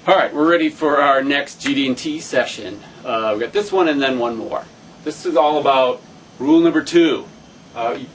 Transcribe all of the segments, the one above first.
All right, we're ready for our next GD&T session. We've got this one and then one more. This is all about rule number 2. You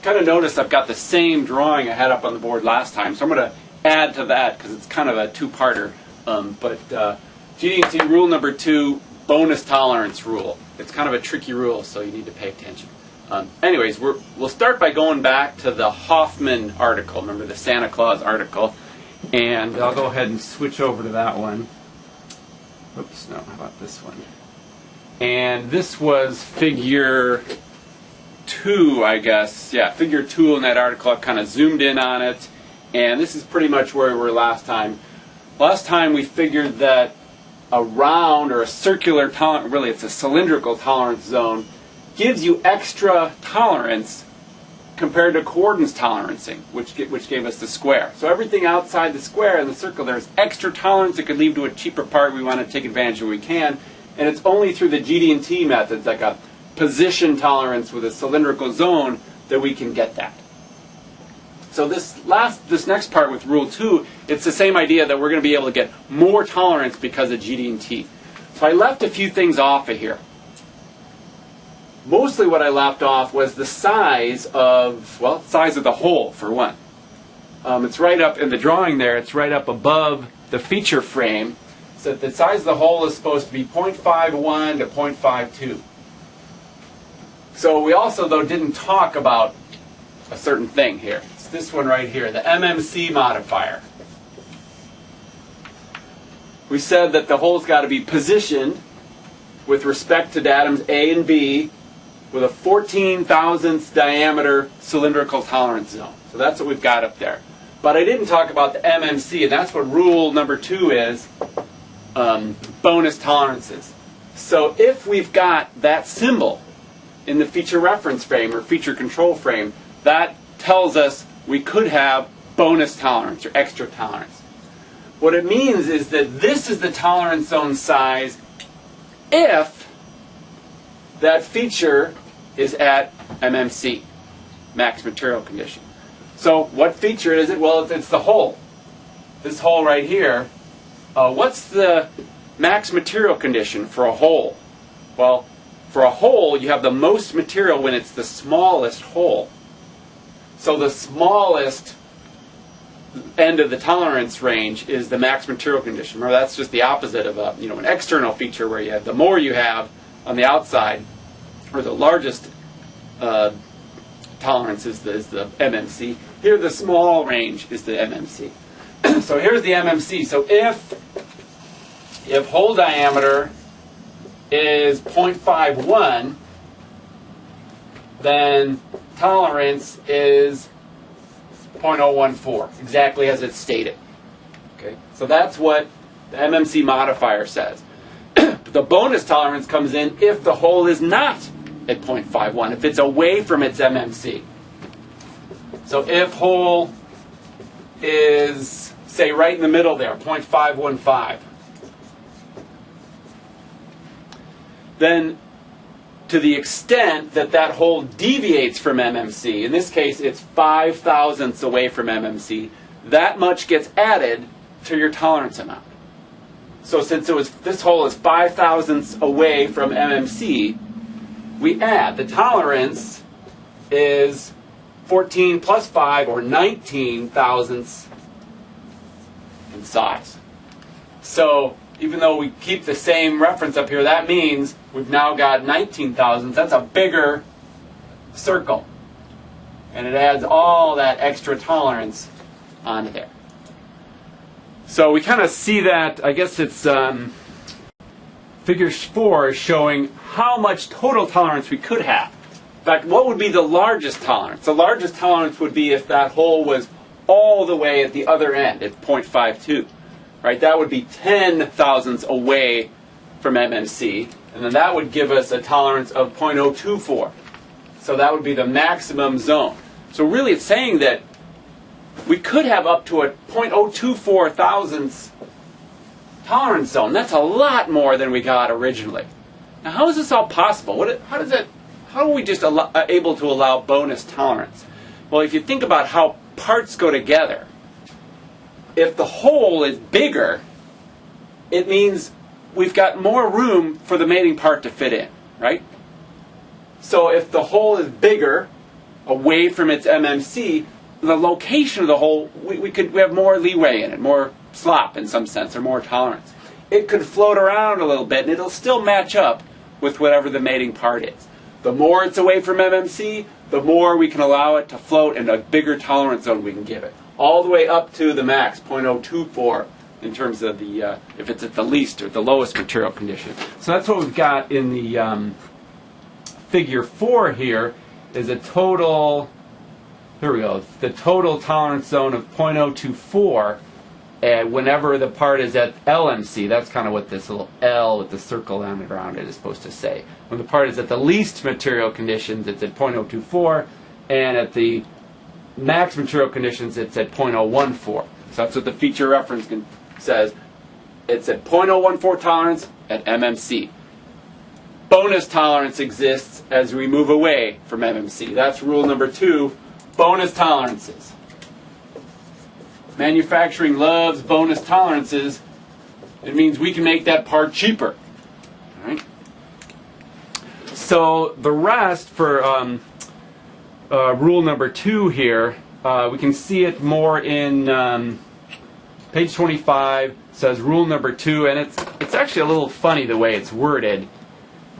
kind of notice I've got the same drawing I had up on the board last time, so I'm going to add to that because it's kind of a two-parter. GD&T rule number 2, bonus tolerance rule. It's kind of a tricky rule, so you need to pay attention. Anyways, we'll start by going back to the Hoffman article. Remember the Santa Claus article? And I'll go ahead and switch over to that one. Oops, no, how about this one? And this was figure 2, I guess. Yeah, figure 2 in that article. I've kind of zoomed in on it. And this is pretty much where we were last time. Last time we figured that a round or a circular tolerance, really it's a cylindrical tolerance zone, gives you extra tolerance compared to coordinates tolerancing, which gave us the square. So everything outside the square in the circle, there's extra tolerance that could lead to a cheaper part we want to take advantage of when we can. And it's only through the GD&T methods, like a position tolerance with a cylindrical zone, that we can get that. So this next part with Rule 2, it's the same idea that we're going to be able to get more tolerance because of GD&T. So I left a few things off of here. Mostly what I left off was the size of the hole, for one. It's right up in the drawing there, it's right up above the feature frame. So the size of the hole is supposed to be 0.51 to 0.52. So we also, though, didn't talk about a certain thing here. It's this one right here, the Mmc modifier. We said that the hole's got to be positioned with respect to the atoms A and B with a 14 thousandths diameter cylindrical tolerance zone. So that's what we've got up there. But I didn't talk about the MMC, and that's what rule number 2 is, bonus tolerances. So if we've got that symbol in the feature reference frame or feature control frame, that tells us we could have bonus tolerance or extra tolerance. What it means is that this is the tolerance zone size if that feature is at MMC, max material condition. So what feature is it? Well, it's the hole. This hole right here. What's the max material condition for a hole? Well, for a hole, you have the most material when it's the smallest hole. So the smallest end of the tolerance range is the max material condition. Remember, that's just the opposite of an external feature where you have the more you have on the outside, or the largest tolerance is the MMC. Here, the small range is the MMC. So here's the MMC. So if hole diameter is 0.51, then tolerance is 0.014, exactly as it's stated. Okay, so that's what the MMC modifier says. The bonus tolerance comes in if the hole is not at 0.51, if it's away from its MMC. So if hole is, say, right in the middle there, 0.515, then to the extent that that hole deviates from MMC, in this case it's 5 thousandths away from MMC, that much gets added to your tolerance amount. So since this hole is 5 thousandths away from MMC, we add. The tolerance is 14 plus 5, or 19 thousandths in size. So even though we keep the same reference up here, that means we've now got 19 thousandths. That's a bigger circle. And it adds all that extra tolerance onto there. So we kind of see that, I guess it's figure 4 is showing how much total tolerance we could have. In fact, what would be the largest tolerance? The largest tolerance would be if that hole was all the way at the other end at 0.52. Right? That would be 10 thousandths away from MMC, and then that would give us a tolerance of 0.024. So that would be the maximum zone. So really it's saying that we could have up to a 0.024 thousandths tolerance zone. That's a lot more than we got originally. Now, how is this all possible? How are we just able to allow bonus tolerance? Well, if you think about how parts go together, if the hole is bigger, it means we've got more room for the mating part to fit in, right? So if the hole is bigger, away from its MMC, the location of the hole, we have more leeway in it, more slop in some sense, or more tolerance. It could float around a little bit, and it'll still match up with whatever the mating part is. The more it's away from MMC, the more we can allow it to float, and a bigger tolerance zone we can give it. All the way up to the max, 0.024, in terms of the, if it's at the least or the lowest material condition. So that's what we've got in the figure 4 here, is a total, here we go, the total tolerance zone of 0.024 whenever the part is at LMC. That's kind of what this little L with the circle around it is supposed to say. When the part is at the least material conditions, it's at 0.024, and at the max material conditions, it's at 0.014. So that's what the feature reference says. It's at 0.014 tolerance at MMC. Bonus tolerance exists as we move away from MMC. That's rule number 2, bonus tolerances. Manufacturing loves bonus tolerances. It means we can make that part cheaper. All right? So the rest for rule number 2 here, we can see it more in page 25. Says rule number 2, and it's actually a little funny the way it's worded.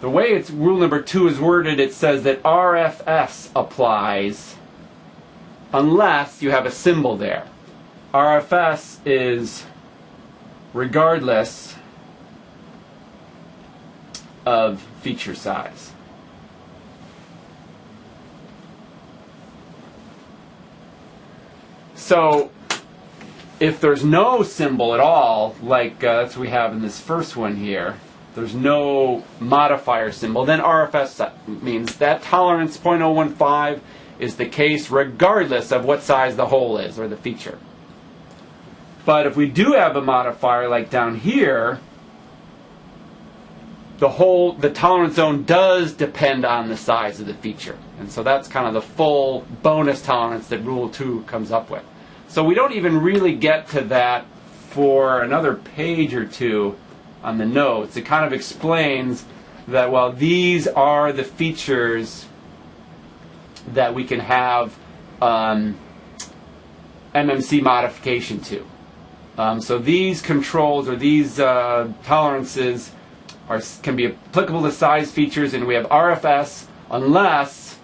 The way rule number 2 is worded, it says that RFS applies unless you have a symbol there. RFS is regardless of feature size. So if there's no symbol at all, like that's what we have in this first one here, there's no modifier symbol, then RFS means that tolerance 0.015 is the case regardless of what size the hole is or the feature. But if we do have a modifier like down here, the tolerance zone does depend on the size of the feature. And so that's kind of the full bonus tolerance that Rule 2 comes up with. So we don't even really get to that for another page or two on the notes. It kind of explains that, well, these are the features that we can have MMC modification to. So these controls or these tolerances can be applicable to size features, and we have RFS unless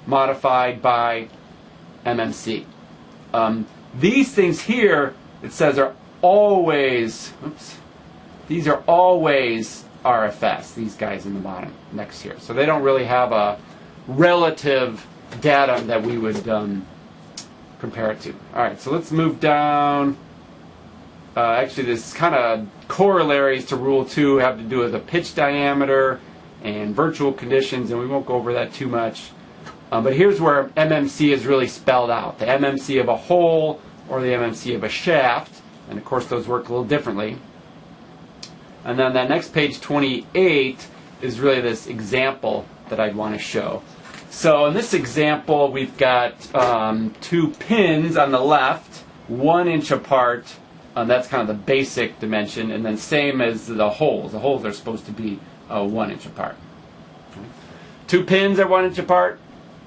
modified by MMC. These things here, it says, are always, these are always RFS, these guys in the bottom next here. So they don't really have a relative datum that we would compare it to. All right, so let's move down. Actually, this kind of corollaries to Rule 2 have to do with the pitch diameter and virtual conditions, and we won't go over that too much. But here's where MMC is really spelled out. The MMC of a hole or the MMC of a shaft, and of course those work a little differently. And then that next page, 28, is really this example that I'd want to show. So in this example, we've got 2 pins on the left, 1 inch apart. That's kind of the basic dimension, and then same as the holes. The holes are supposed to be 1 inch apart. 2 pins are 1 inch apart.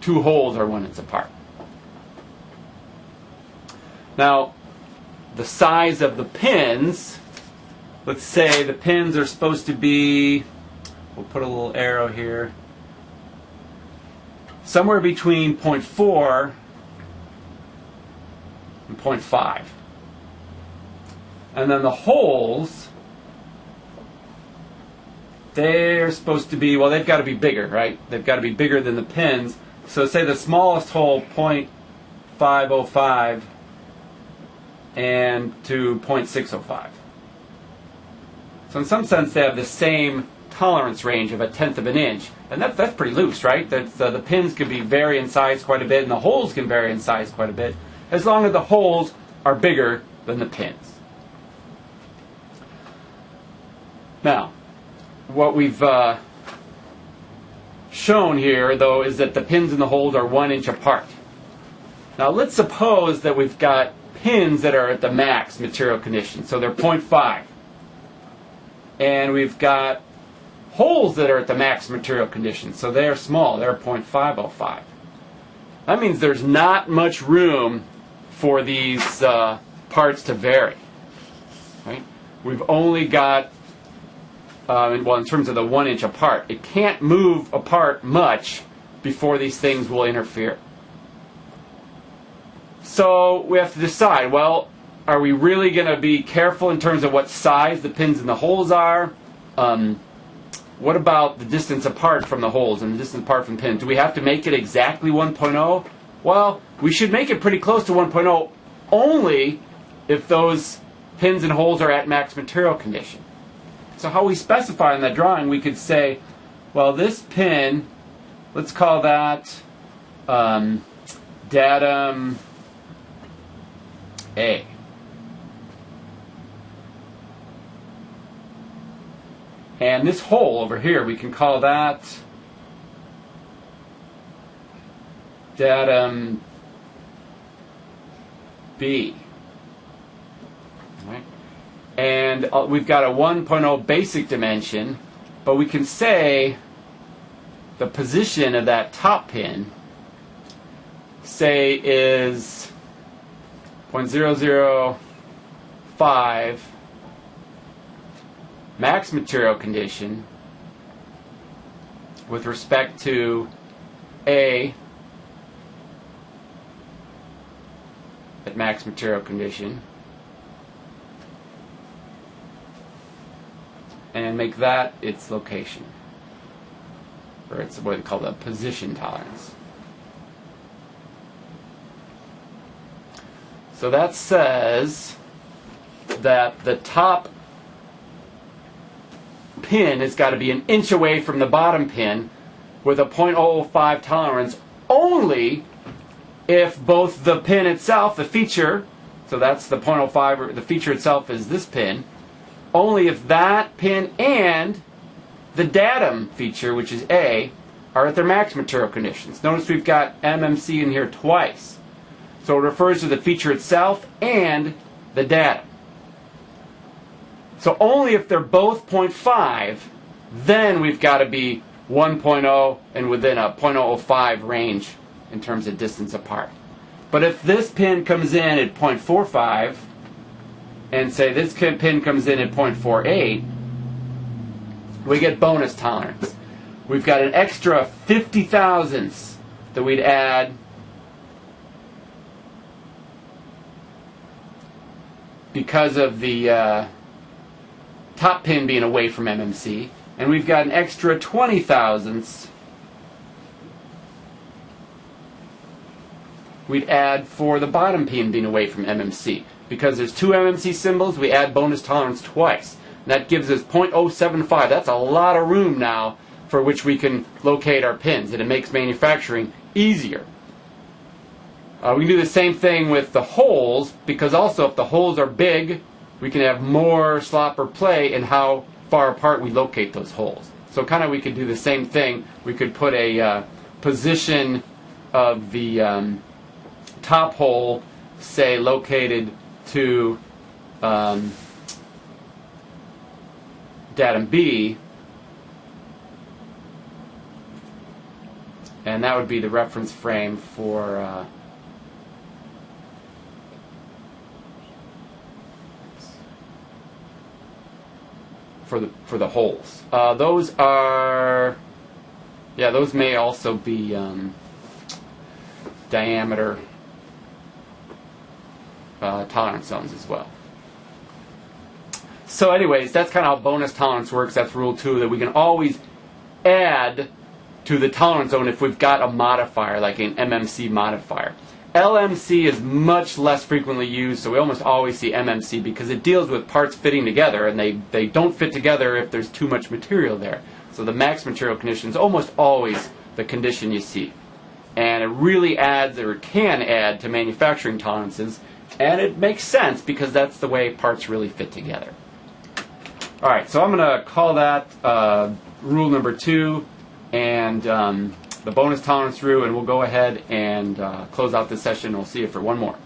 2 holes are 1 inch apart. Now, the size of the pins, let's say the pins are supposed to be, we'll put a little arrow here, somewhere between 0.4 and 0.5. And then the holes, they're supposed to be, well, they've got to be bigger, right? They've got to be bigger than the pins. So say the smallest hole, 0.505 and to 0.605. So in some sense, they have the same tolerance range of 1/10 of an inch. And that's pretty loose, right? The pins can vary in size quite a bit, and the holes can vary in size quite a bit, as long as the holes are bigger than the pins. Now, what we've shown here, though, is that the pins and the holes are 1 inch apart. Now, let's suppose that we've got pins that are at the max material condition, so they're 0.5. And we've got holes that are at the max material condition. So they're small. They're 0.505. That means there's not much room for these parts to vary. Right? We've only got, well, in terms of the 1 inch apart, it can't move apart much before these things will interfere. So we have to decide, well, are we really going to be careful in terms of what size the pins in the holes are? What about the distance apart from the holes and the distance apart from the pins? Do we have to make it exactly 1.0? Well, we should make it pretty close to 1.0 only if those pins and holes are at max material condition. So how we specify in that drawing, we could say, well, this pin, let's call that datum A. And this hole over here, we can call that datum B. Right? And we've got a 1.0 basic dimension, but we can say the position of that top pin, say, is 0.005 max material condition with respect to A at max material condition, and make that its location, or it's what they call the position tolerance. So that says that the top pin has got to be 1 inch away from the bottom pin with a 0.005 tolerance only if both the pin itself, the feature, so that's the 0.05, or the feature itself is this pin, only if that pin and the datum feature, which is A, are at their max material conditions. Notice we've got MMC in here twice. So it refers to the feature itself and the datum. So only if they're both 0.5, then we've got to be 1.0 and within a 0.005 range in terms of distance apart. But if this pin comes in at 0.45, and say this pin comes in at 0.48, we get bonus tolerance. We've got an extra 50 thousandths that we'd add because of the top pin being away from MMC, and we've got an extra 20 thousandths we'd add for the bottom pin being away from MMC. Because there's 2 MMC symbols, we add bonus tolerance twice. And that gives us 0.075. That's a lot of room now for which we can locate our pins, and it makes manufacturing easier. We can do the same thing with the holes, because also if the holes are big, we can have more slop or play in how far apart we locate those holes. So kind of we could do the same thing. We could put a position of the top hole, say, located to datum B, and that would be the reference frame for the holes. Those are, yeah, those may also be diameter tolerance zones as well. So anyways, that's kind of how bonus tolerance works. That's rule 2, that we can always add to the tolerance zone if we've got a modifier, like an MMC modifier. LMC is much less frequently used, so we almost always see MMC because it deals with parts fitting together, and they don't fit together if there's too much material there. So the max material condition is almost always the condition you see. And it really adds, or can add, to manufacturing tolerances, and it makes sense because that's the way parts really fit together. Alright, so I'm going to call that rule number 2 and the bonus tolerance rule, and we'll go ahead and close out this session. We'll see you for one more.